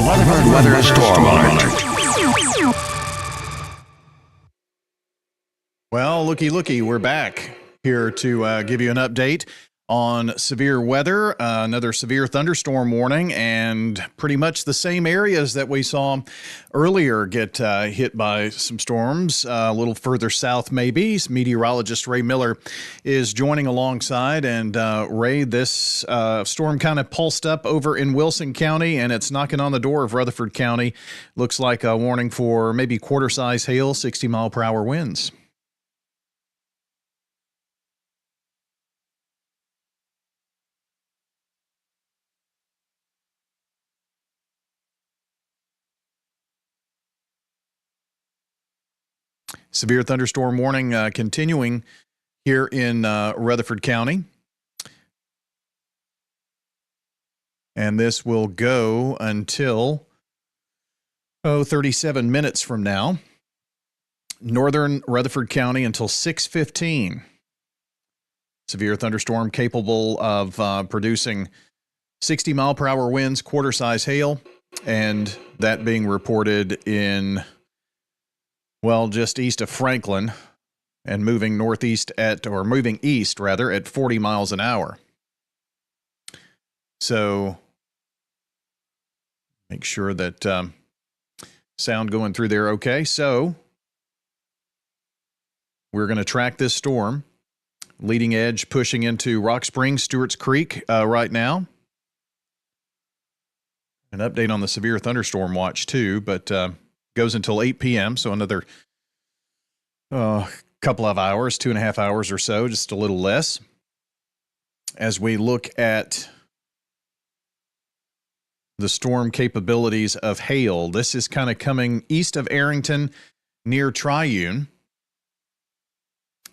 Rutherford Weather Storm Alert. Well, looky, we're back here to give you an update on severe weather, another severe thunderstorm warning, and pretty much the same areas that we saw earlier get hit by some storms. A little further south, maybe. Meteorologist Ray Miller is joining alongside. And Ray, this storm kind of pulsed up over in Wilson County, and it's knocking on the door of Rutherford County. Looks like a warning for maybe quarter-size hail, 60-mile-per-hour winds. Severe thunderstorm warning continuing here in Rutherford County. And this will go until, 37 minutes from now. Northern Rutherford County until 6:15. Severe thunderstorm capable of producing 60-mile-per-hour winds, quarter-size hail, and that being reported in, well, just east of Franklin and moving east at 40 miles an hour. So make sure that sound going through there okay. So we're going to track this storm. Leading edge pushing into Rock Springs, Stewart's Creek right now. An update on the severe thunderstorm watch too, but goes until 8 p.m., so another couple of hours, 2.5 hours or so, just a little less. As we look at the storm capabilities of hail, this is kind of coming east of Arrington near Triune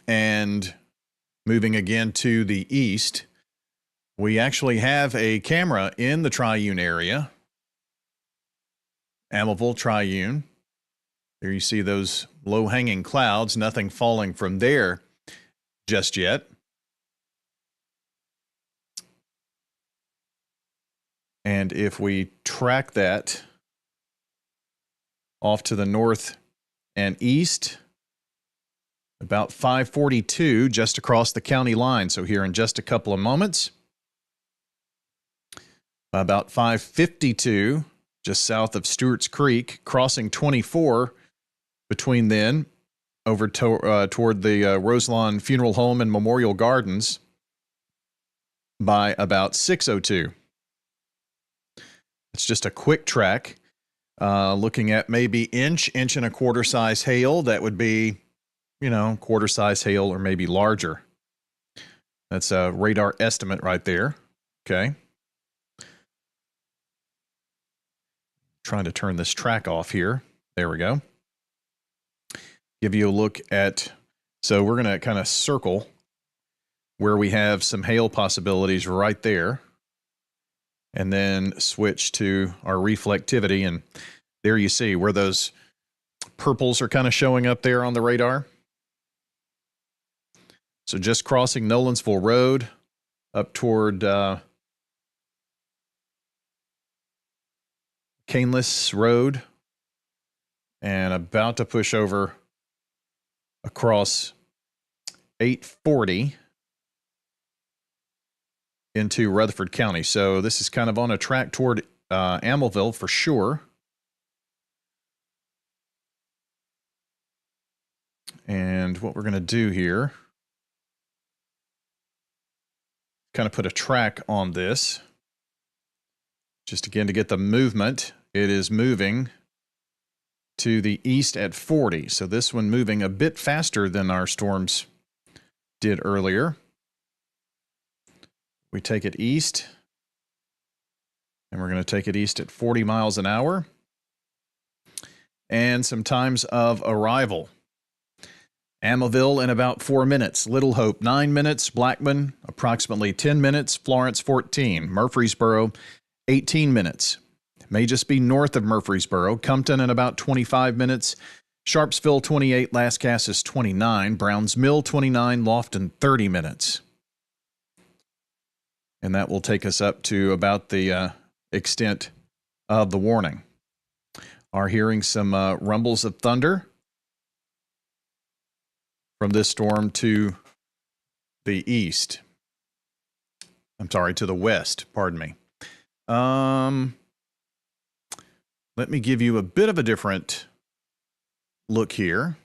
and moving again to the east. We actually have a camera in the Triune area. Amaville, Triune. There you see those low-hanging clouds, nothing falling from there just yet. And if we track that off to the north and east, about 5:42 just across the county line. So here in just a couple of moments, about 5:52 just south of Stewart's Creek, crossing 24 between then over toward the Roselawn Funeral Home and Memorial Gardens by about 6:02. It's just a quick track, looking at maybe inch and a quarter size hail. That would be, quarter size hail or maybe larger. That's a radar estimate right there. Okay. Trying to turn this track off here. There we go. Give you a look at, so we're going to kind of circle where we have some hail possibilities right there, and then switch to our reflectivity. And there you see where those purples are kind of showing up there on the radar. So just crossing Nolensville Road up toward Caneless Road and about to push over across 840 into Rutherford County. So this is kind of on a track toward Amaville for sure. And what we're going to do here, kind of put a track on this, just again to get the movement. It is moving to the east at 40. So this one moving a bit faster than our storms did earlier. We take it east, and we're going to take it east at 40 miles an hour. And some times of arrival. Amaville in about 4 minutes. Little Hope, 9 minutes. Blackman, approximately 10 minutes. Florence, 14. Murfreesboro, 18 minutes. May just be north of Murfreesboro. Compton in about 25 minutes. Sharpsville, 28. Lascassas, 29. Browns Mill, 29. Lofton, 30 minutes. And that will take us up to about the extent of the warning. Are hearing some rumbles of thunder from this storm to the east. I'm sorry, to the west, pardon me. Let me give you a bit of a different look here.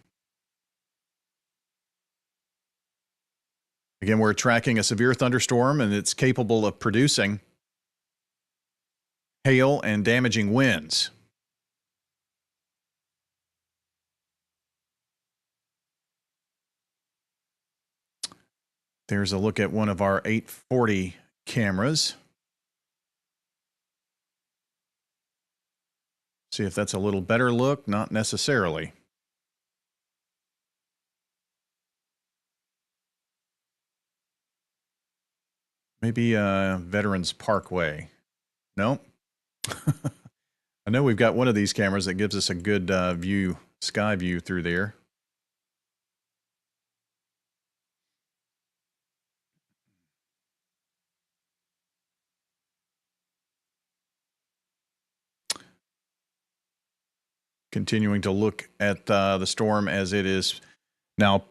Again, we're tracking a severe thunderstorm, and it's capable of producing hail and damaging winds. There's a look at one of our 840 cameras. See if that's a little better look. Not necessarily. Maybe Veterans Parkway. No. I know we've got one of these cameras that gives us a good view, sky view through there. Continuing to look at the storm as it is now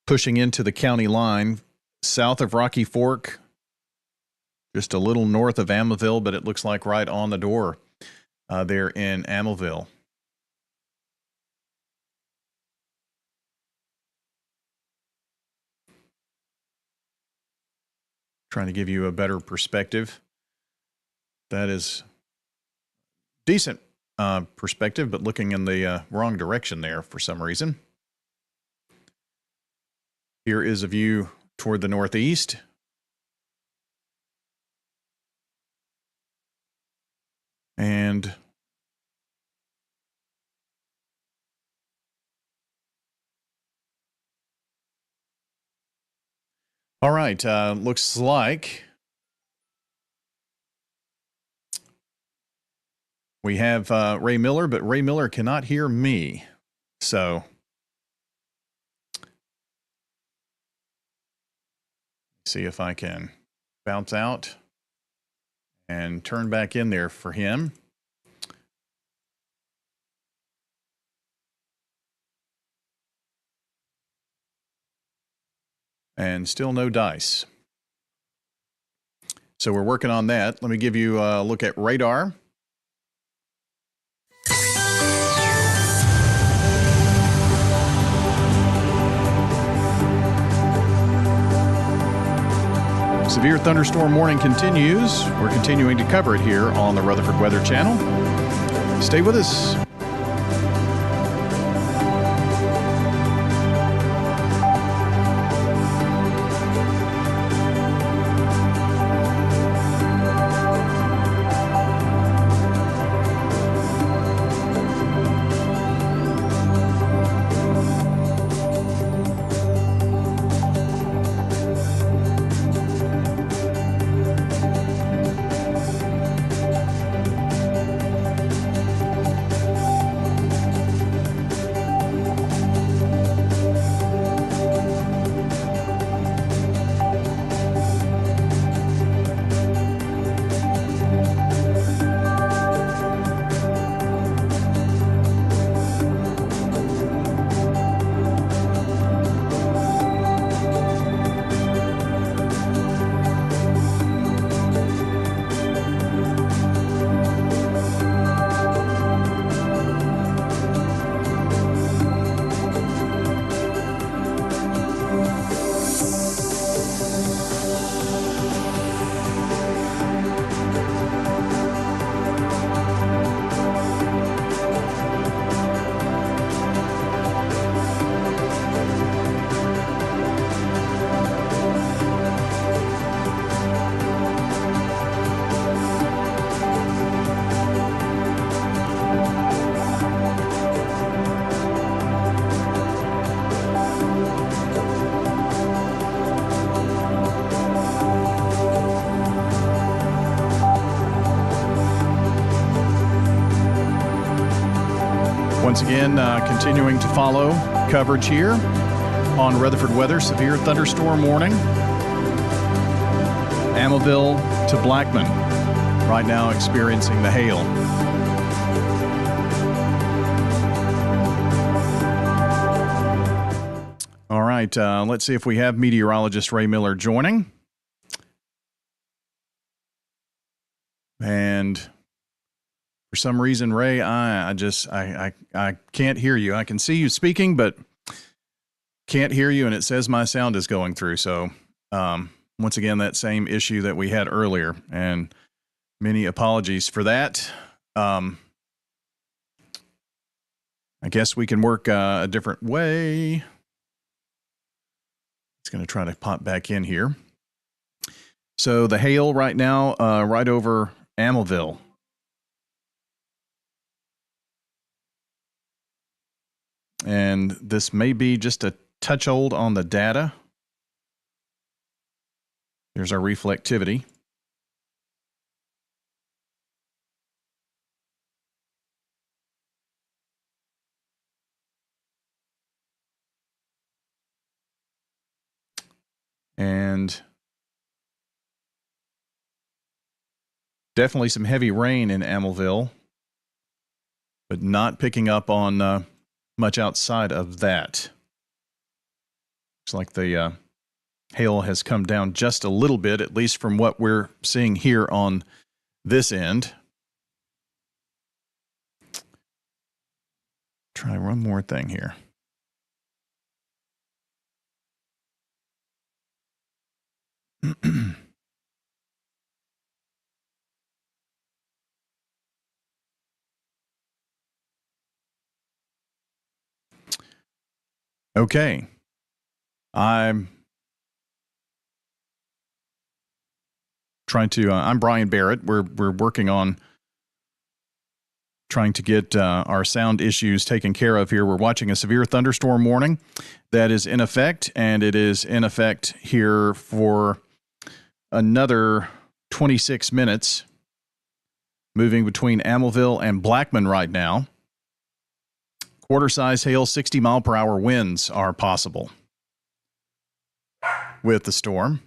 pushing into the county line south of Rocky Fork, just a little north of Amaville, but it looks like right on the door there in Amaville. Trying to give you a better perspective. That is decent perspective, but looking in the wrong direction there for some reason. Here is a view toward the northeast. And all right, looks like we have Ray Miller, but Ray Miller cannot hear me. So see if I can bounce out and turn back in there for him. And still no dice. So we're working on that. Let me give you a look at radar. Severe thunderstorm warning continues. We're continuing to cover it here on the Rutherford Weather Channel. Stay with us. Once again, continuing to follow coverage here on Rutherford Weather. Severe thunderstorm warning. Amaville to Blackman. Right now experiencing the hail. right, let's see if we have meteorologist Ray Miller joining. And for some reason, Ray, I can't hear you. I can see you speaking, but can't hear you, and it says my sound is going through. So once again, that same issue that we had earlier, and many apologies for that. I guess we can work a different way. It's going to try to pop back in here. So the hail right now, right over Amilville. And this may be just a touch old on the data. Here's our reflectivity. And definitely some heavy rain in Amilville, but not picking up on much outside of that. Looks like the hail has come down just a little bit, at least from what we're seeing here on this end. Try one more thing here. Okay. I'm Bryan Barrett. We're working on trying to get our sound issues taken care of here. We're watching a severe thunderstorm warning that is in effect, and it is in effect here for another 26 minutes, moving between Amilville and Blackman right now. Quarter-size hail, 60-mile-per-hour winds are possible with the storm.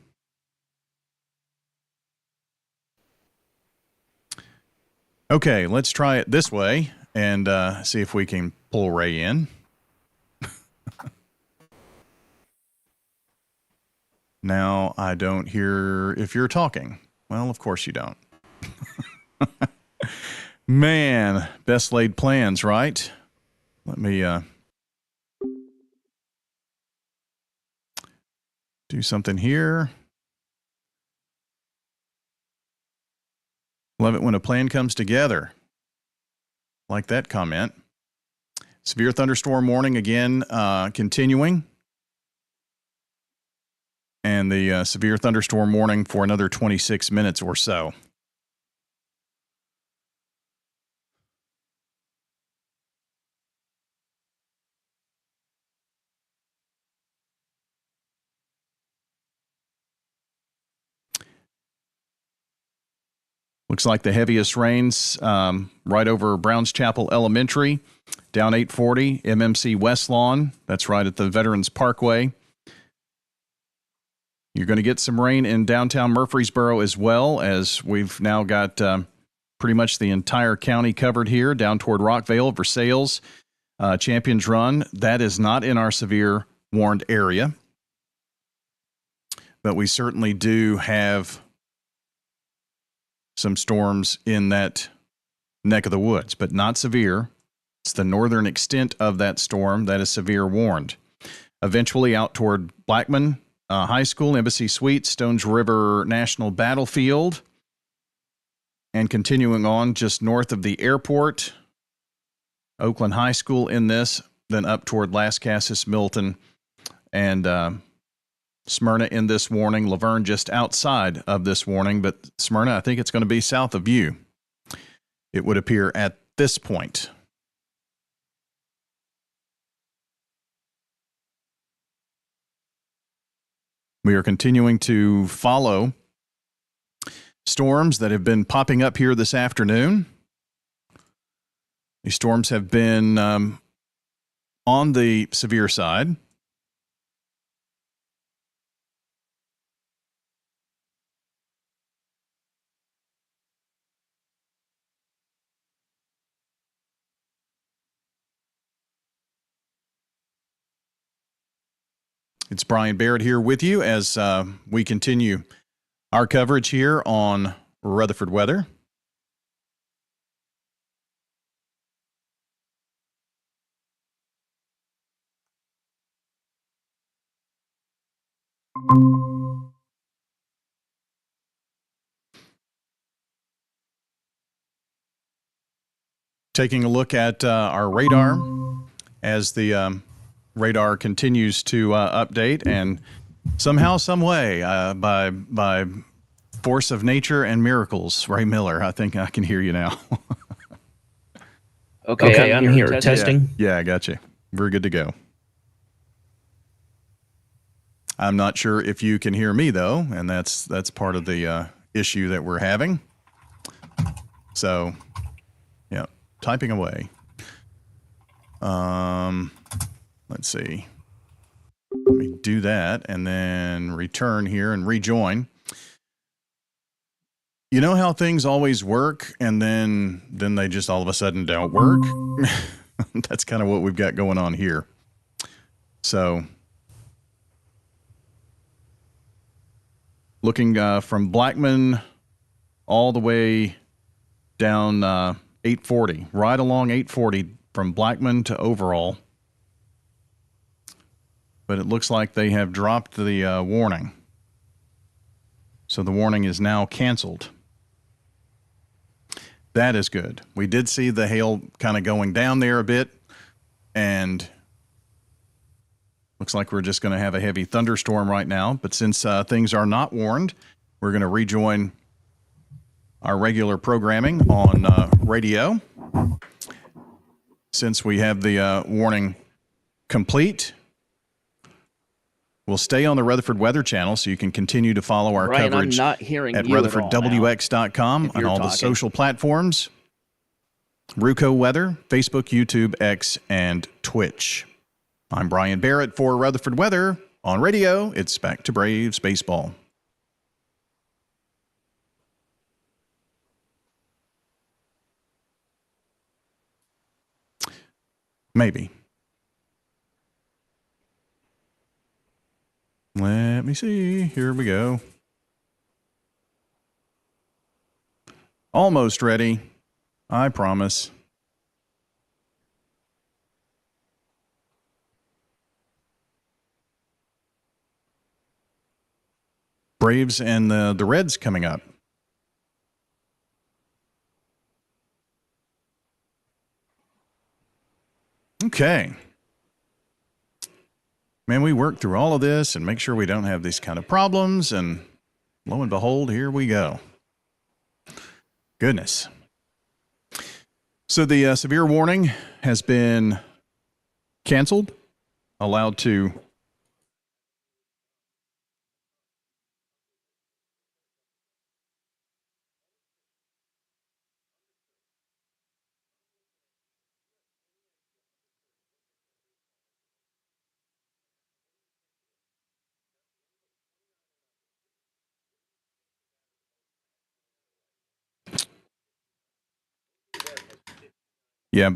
Okay, let's try it this way and see if we can pull Ray in. Now I don't hear if you're talking. Well, of course you don't. Man, best laid plans, right? Let me do something here. Love it when a plan comes together. Like that comment. Severe thunderstorm warning again, continuing. And the severe thunderstorm warning for another 26 minutes or so. Looks like the heaviest rains right over Browns Chapel Elementary, down 840, MMC West Lawn. That's right at the Veterans Parkway. You're going to get some rain in downtown Murfreesboro as well, as we've now got pretty much the entire county covered here, down toward Rockvale, Versailles, Champions Run. That is not in our severe warned area. But we certainly do have some storms in that neck of the woods, but not severe. It's the northern extent of that storm that is severe warned. Eventually out toward Blackman High School, Embassy Suites, Stones River National Battlefield, and continuing on just north of the airport, Oakland High School in this, then up toward Las Casas, Milton, and Smyrna in this warning. Laverne just outside of this warning, but Smyrna, I think it's going to be south of you, it would appear at this point. We are continuing to follow storms that have been popping up here this afternoon. These storms have been on the severe side. It's Brian Barrett here with you as we continue our coverage here on Rutherford Weather. Taking a look at our radar as the radar continues to update, and somehow, some way, by force of nature and miracles, Ray Miller, I think I can hear you now. Okay, I'm here. Testing. Yeah, I got you. We're good to go. I'm not sure if you can hear me though, and that's part of the issue that we're having. So, yeah, typing away. Let's see. Let me do that and then return here and rejoin. You know how things always work and then they just all of a sudden don't work? That's kind of what we've got going on here. So, looking from Blackman all the way down 840, right along 840 from Blackman to Overall. But it looks like they have dropped the warning. So the warning is now canceled. That is good. We did see the hail kind of going down there a bit, and looks like we're just going to have a heavy thunderstorm right now. But since things are not warned, we're going to rejoin our regular programming on radio. Since we have the warning complete, we'll stay on the Rutherford Weather Channel so you can continue to follow our Brian, coverage I'm not hearing at you at all rutherfordwx.com now, on all the talking. social platforms, Ruco Weather, Facebook, YouTube, X, and Twitch. I'm Brian Barrett for Rutherford Weather. On radio, it's back to Braves baseball. Maybe. Let me see. Here we go. Almost ready. I promise. Braves and the Reds coming up. Okay. Man, we work through all of this and make sure we don't have these kind of problems, and lo and behold, here we go. Goodness. So the severe warning has been canceled, allowed to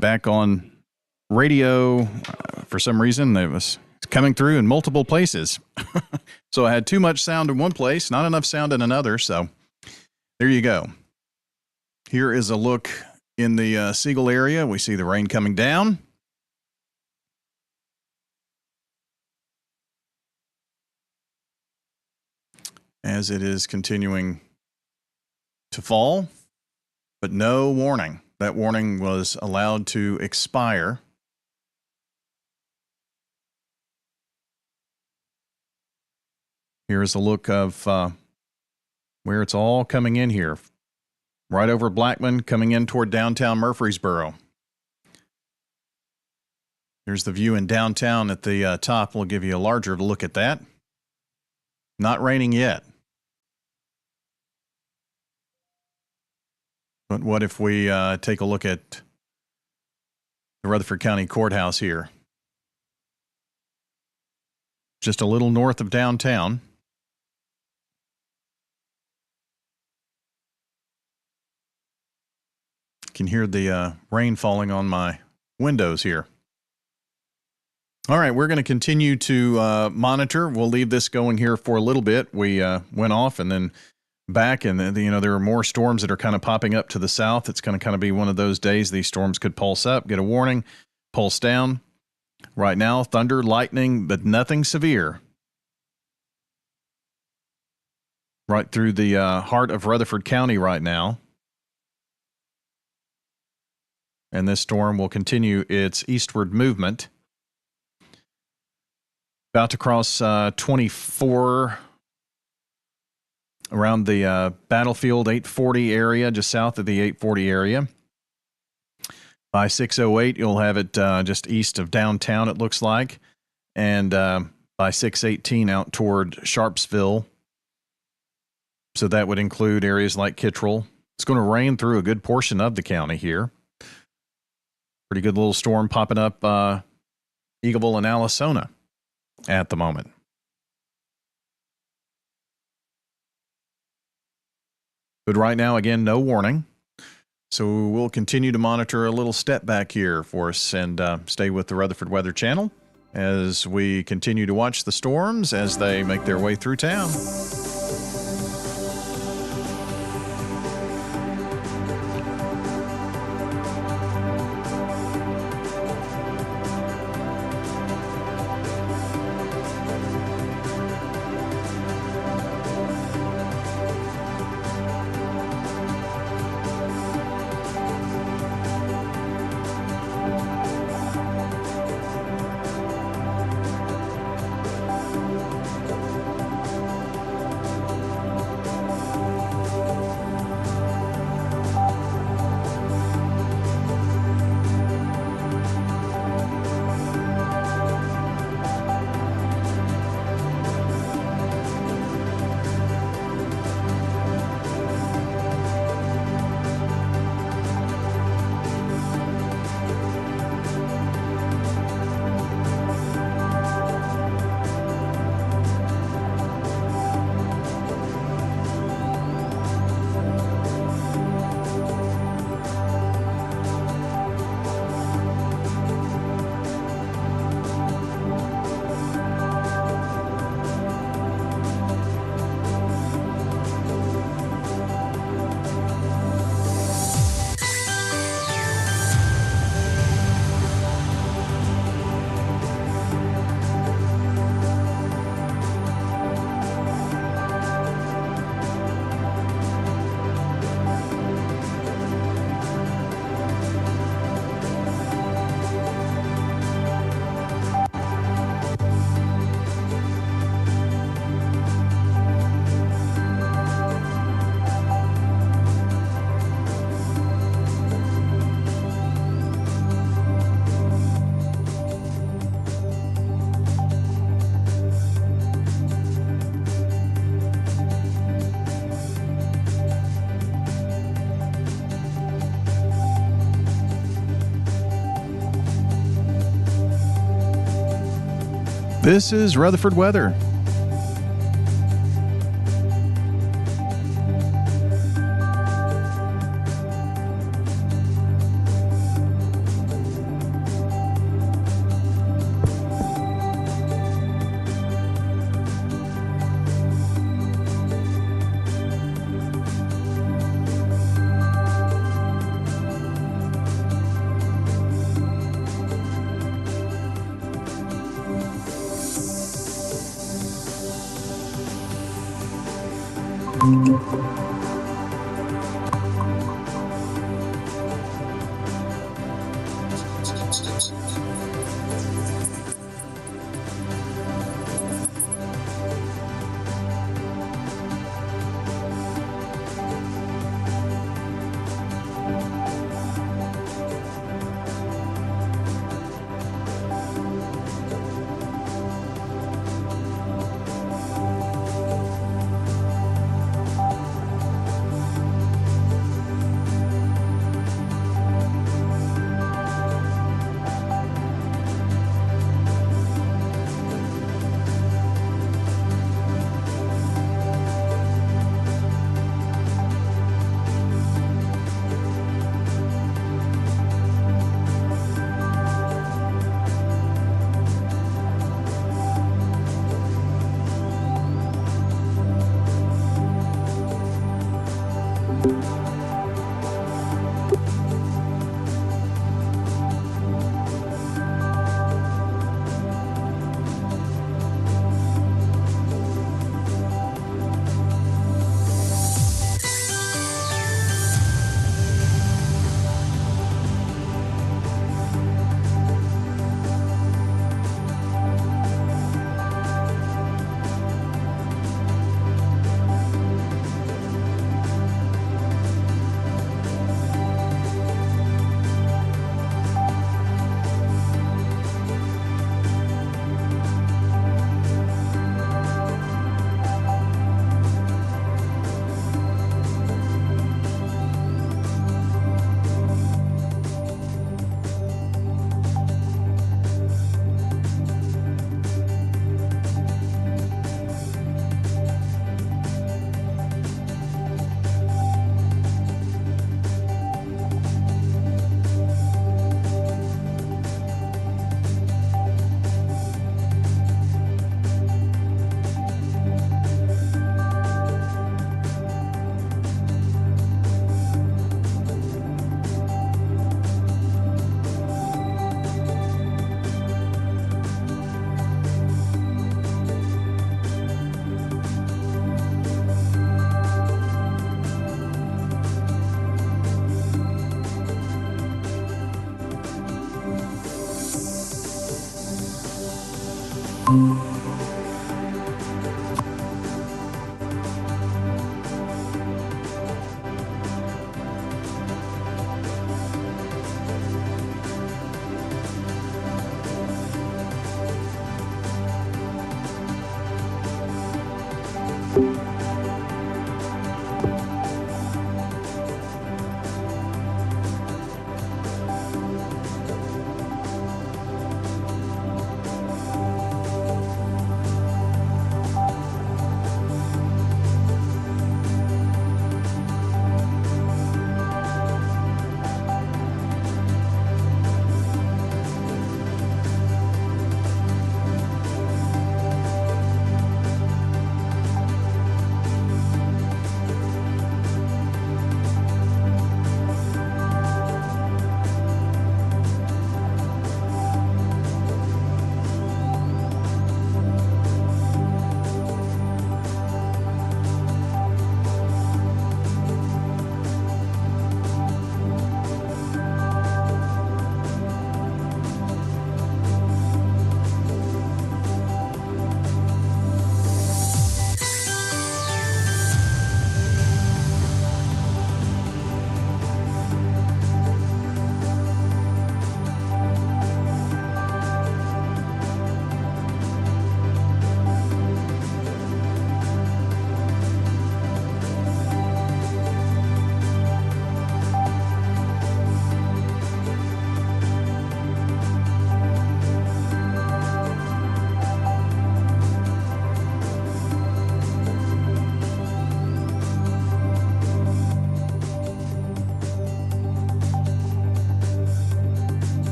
back on radio. For some reason, it was coming through in multiple places. So I had too much sound in one place, not enough sound in another. So there you go. Here is a look in the Siegel area. We see the rain coming down. As it is continuing to fall, but no warning. That warning was allowed to expire. Here's a look of where it's all coming in here. Right over Blackman, coming in toward downtown Murfreesboro. Here's the view in downtown at the top. We'll give you a larger look at that. Not raining yet. But what if we take a look at the Rutherford County Courthouse here? Just a little north of downtown. You can hear the rain falling on my windows here. All right, we're going to continue to monitor. We'll leave this going here for a little bit. We went off and then back, and there are more storms that are kind of popping up to the south. It's going to kind of be one of those days. These storms could pulse up, get a warning, pulse down. Right now, thunder, lightning, but nothing severe. Right through the heart of Rutherford County right now. And this storm will continue its eastward movement. About to cross 24 around the Battlefield 840 area, just south of the 840 area. By 6:08, you'll have it just east of downtown, it looks like. And by 6:18, out toward Sharpsville. So that would include areas like Kittrell. It's going to rain through a good portion of the county here. Pretty good little storm popping up Eagleville and Allisona at the moment. But right now, again, no warning. So we'll continue to monitor a little step back here for us and stay with the Rutherford Weather Channel as we continue to watch the storms as they make their way through town. This is Rutherford Weather.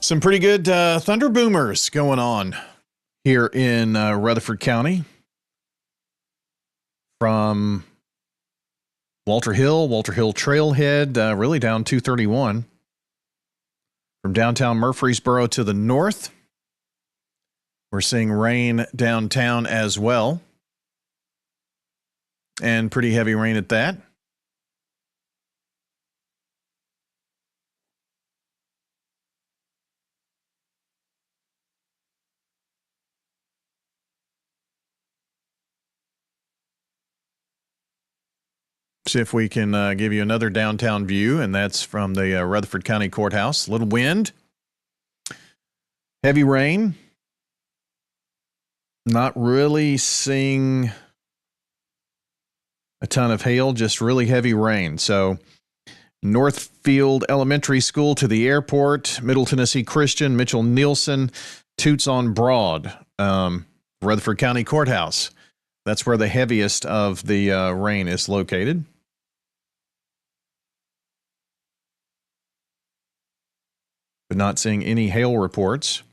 Some pretty good thunder boomers going on here in Rutherford County. From Walter Hill Trailhead, really down 231. From downtown Murfreesboro to the north, we're seeing rain downtown as well. And pretty heavy rain at that. See if we can give you another downtown view, and that's from the Rutherford County Courthouse. Little wind, heavy rain. Not really seeing a ton of hail, just really heavy rain. So Northfield Elementary School to the airport, Middle Tennessee Christian, Mitchell Nielsen, Toots on Broad, Rutherford County Courthouse. That's where the heaviest of the rain is located. But not seeing any hail reports.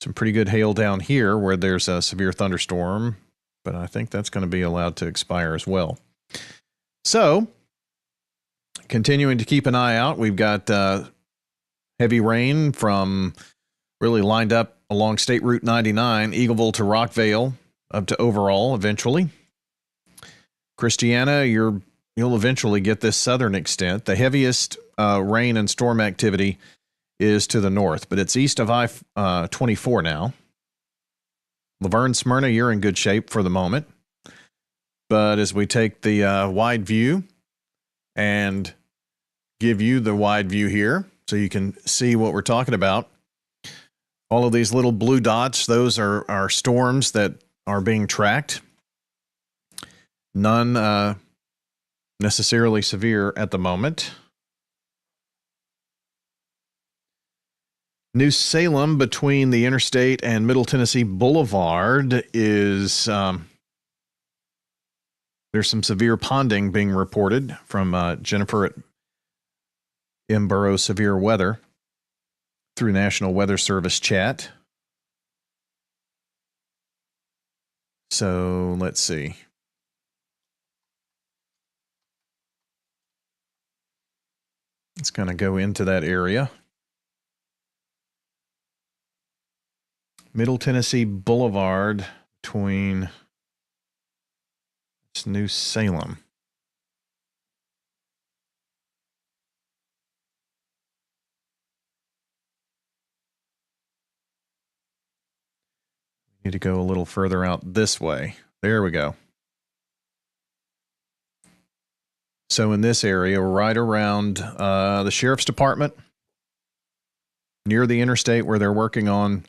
Some pretty good hail down here where there's a severe thunderstorm, but I think that's going to be allowed to expire as well. So, continuing to keep an eye out, we've got heavy rain from really lined up along State Route 99, Eagleville to Rockvale, up to Overall eventually. Christiana, you'll eventually get this southern extent. The heaviest rain and storm activity is to the north, but it's east of I-24 now. Laverne, Smyrna, you're in good shape for the moment. But as we take the wide view and give you the wide view here so you can see what we're talking about, all of these little blue dots, those are storms that are being tracked. None necessarily severe at the moment. New Salem between the interstate and Middle Tennessee Boulevard is, there's some severe ponding being reported from Jennifer at Mboro Severe Weather through National Weather Service chat. So let's see. It's going to go into that area. Middle Tennessee Boulevard between New Salem. We need to go a little further out this way. There we go. So in this area, right around the Sheriff's Department, near the interstate where they're working on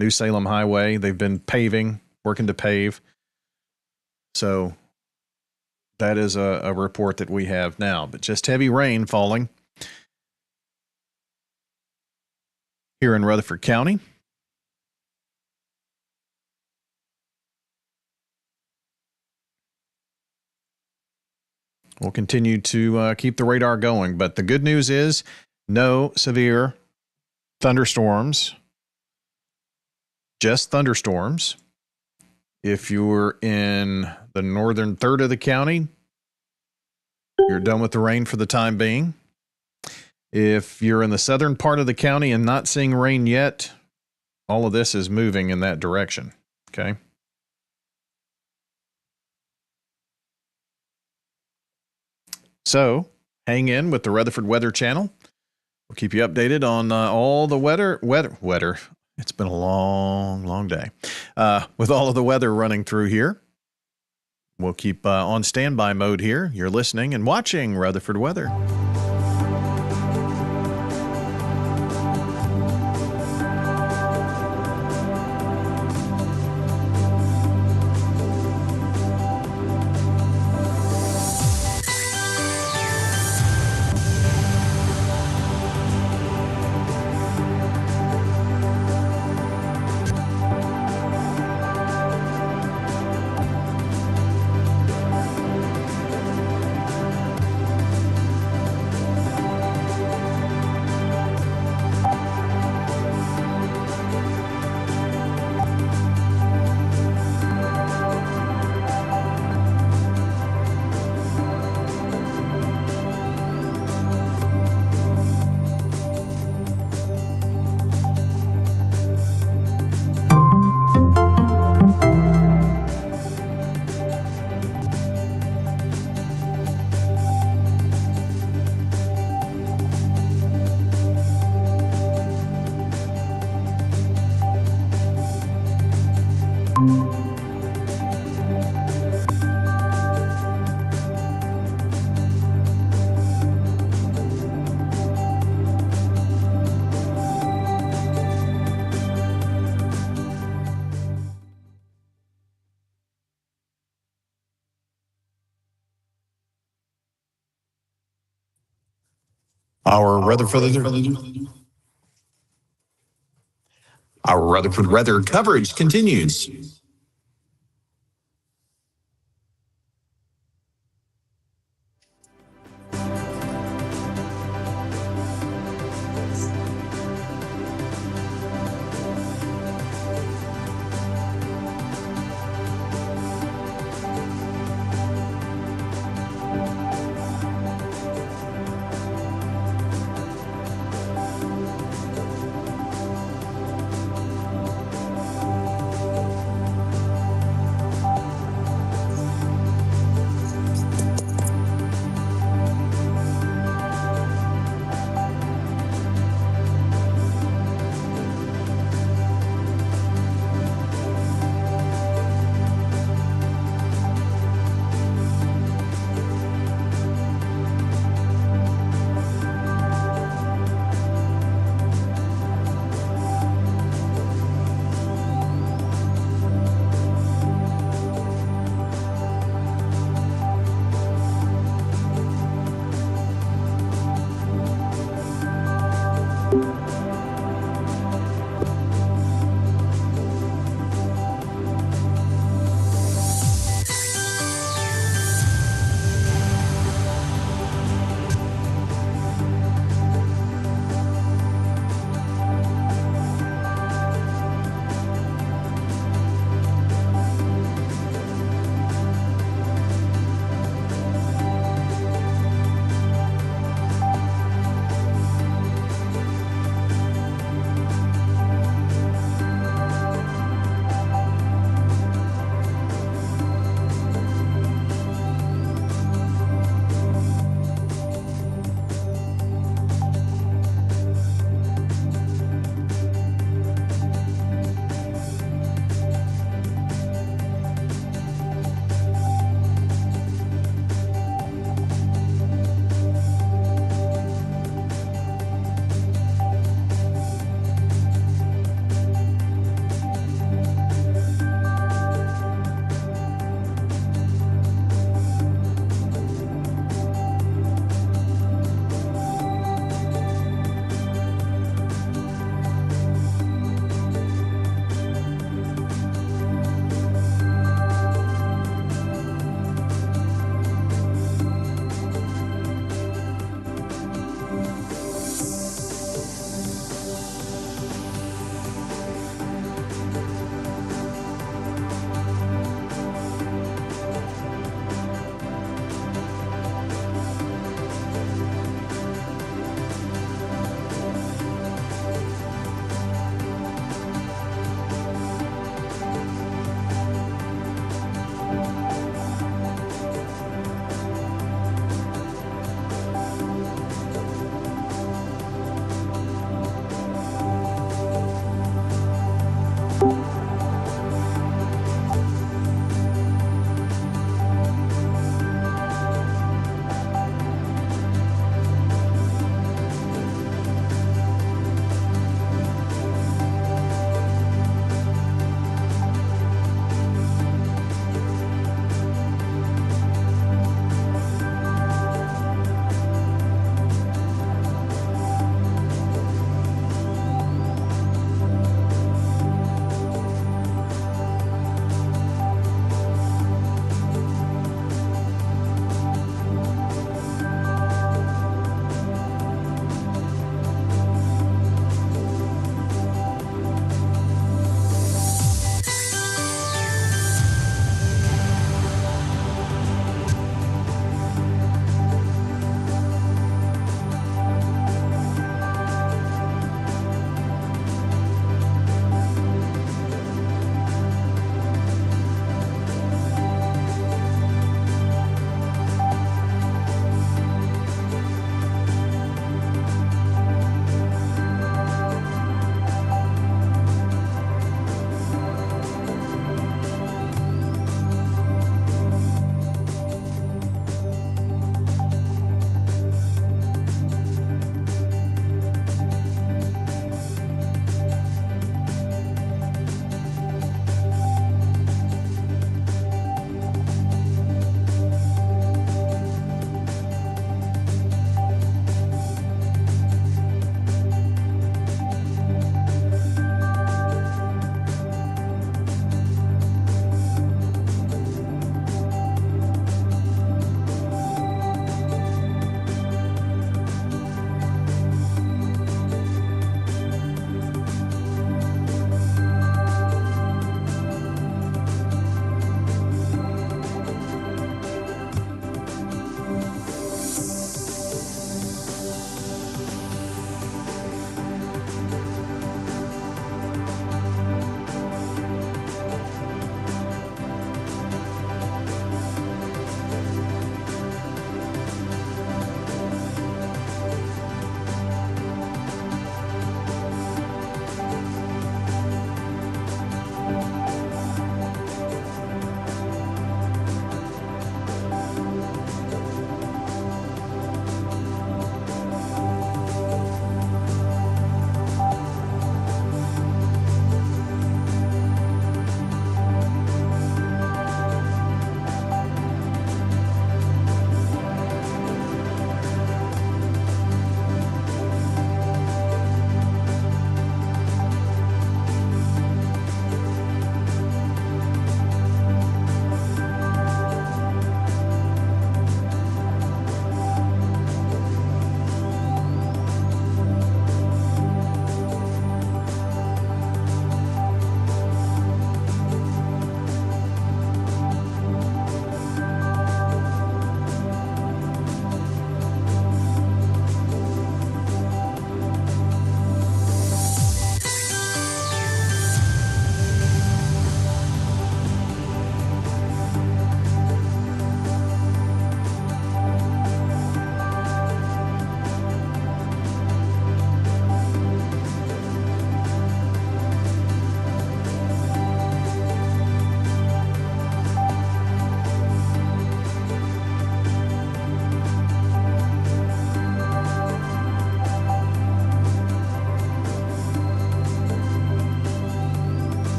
New Salem Highway. They've been paving, working to pave. So that is a report that we have now. But just heavy rain falling here in Rutherford County. We'll continue to keep the radar going. But the good news is no severe thunderstorms. Just thunderstorms. If you're in the northern third of the county, you're done with the rain for the time being. If you're in the southern part of the county and not seeing rain yet, all of this is moving in that direction. Okay. So hang in with the Rutherford Weather Channel. We'll keep you updated on all the weather. It's been a long, long day. With all of the weather running through here, we'll keep on standby mode here. You're listening and watching Rutherford Weather. Our Rutherford weather coverage continues.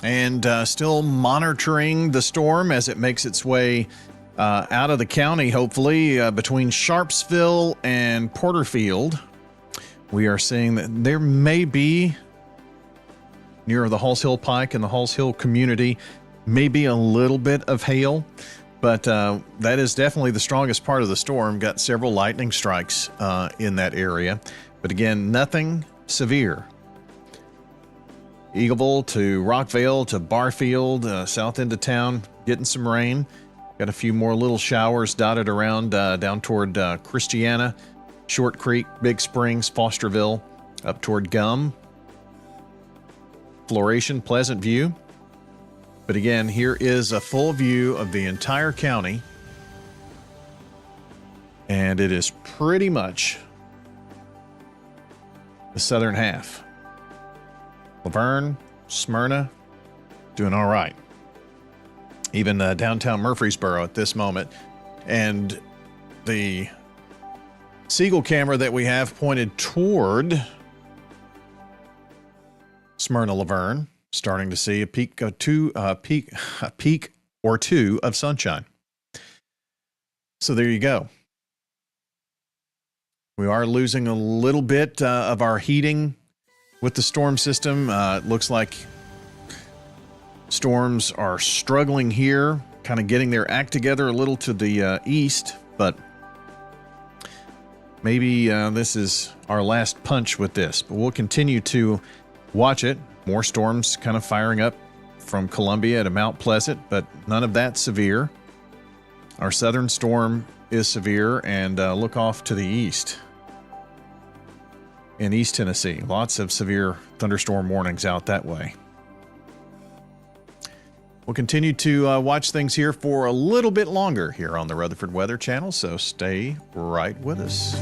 And still monitoring the storm as it makes its way out of the county, hopefully, between Sharpsville and Porterfield. We are seeing that there may be, near the Halls Hill Pike and the Halls Hill community, maybe a little bit of hail, but that is definitely the strongest part of the storm. Got several lightning strikes in that area. But again, nothing severe. Eagleville to Rockvale to Barfield, south end of town, getting some rain. Got a few more little showers dotted around down toward Christiana, Short Creek, Big Springs, Fosterville, up toward Gum, Floration, Pleasant View. But again, here is a full view of the entire county. And it is pretty much the southern half. Laverne, Smyrna, doing all right. Even downtown Murfreesboro at this moment. And the Siegel camera that we have pointed toward Smyrna, Laverne, starting to see a peak or two of sunshine. So there you go. We are losing a little bit of our heating with the storm system. It looks like storms are struggling here, kind of getting their act together a little to the east, but maybe this is our last punch with this. But we'll continue to watch it. More storms kind of firing up from Columbia to Mount Pleasant, but none of that severe. Our southern storm is severe, and look off to the east. In East Tennessee, lots of severe thunderstorm warnings out that way. We'll continue to watch things here for a little bit longer here on the Rutherford Weather Channel, so stay right with us.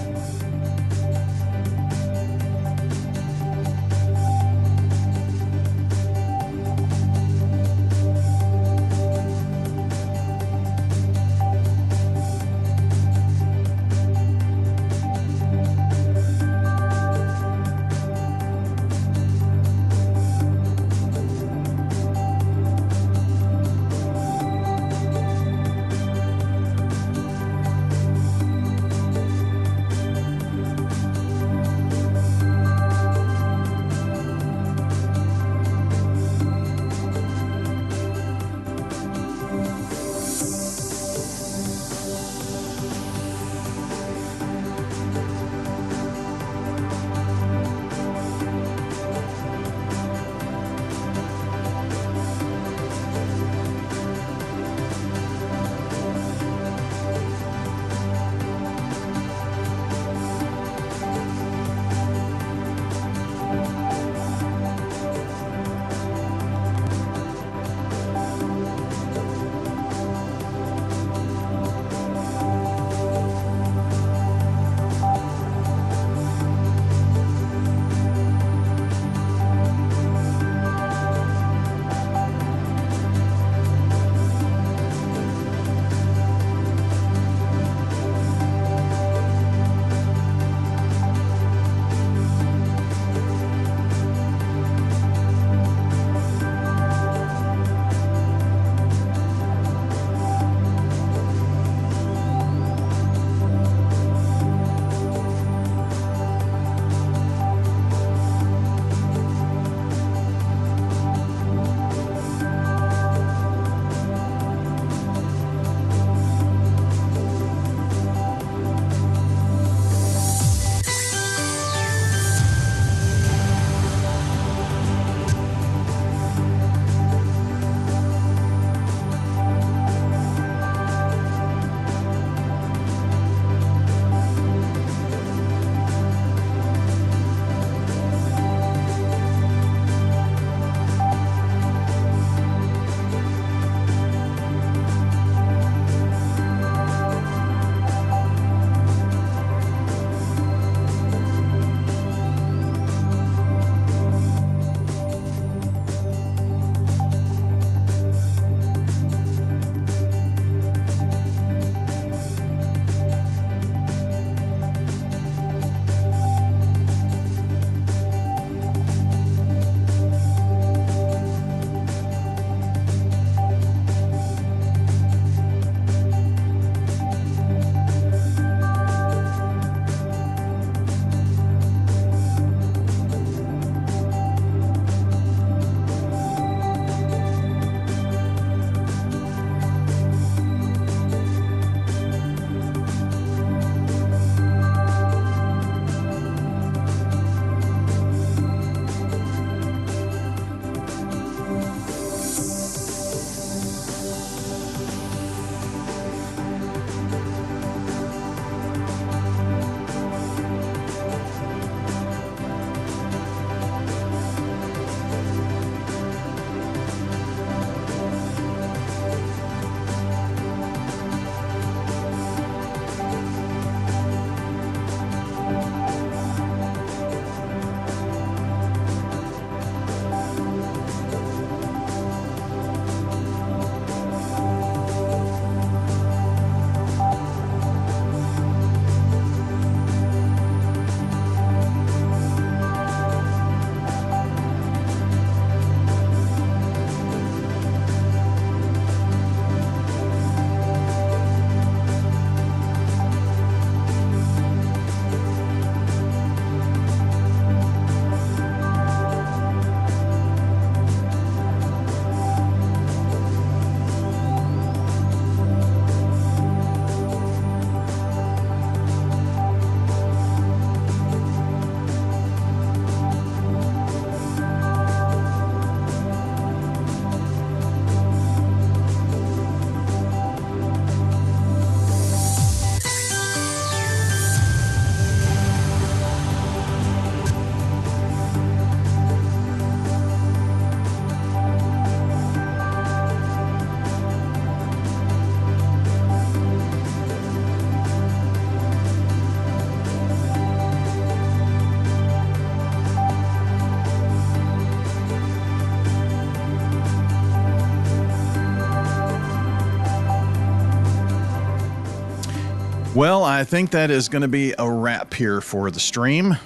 Well, I think that is going to be a wrap here for the stream.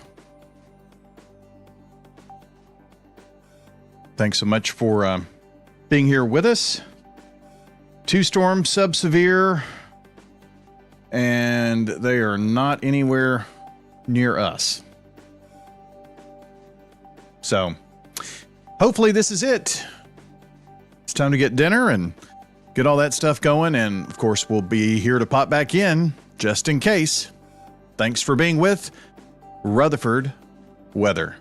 Thanks so much for being here with us. 2 storms, sub-severe, and they are not anywhere near us. So, hopefully this is it. It's time to get dinner and get all that stuff going, and of course we'll be here to pop back in just in case. Thanks for being with Rutherford Weather.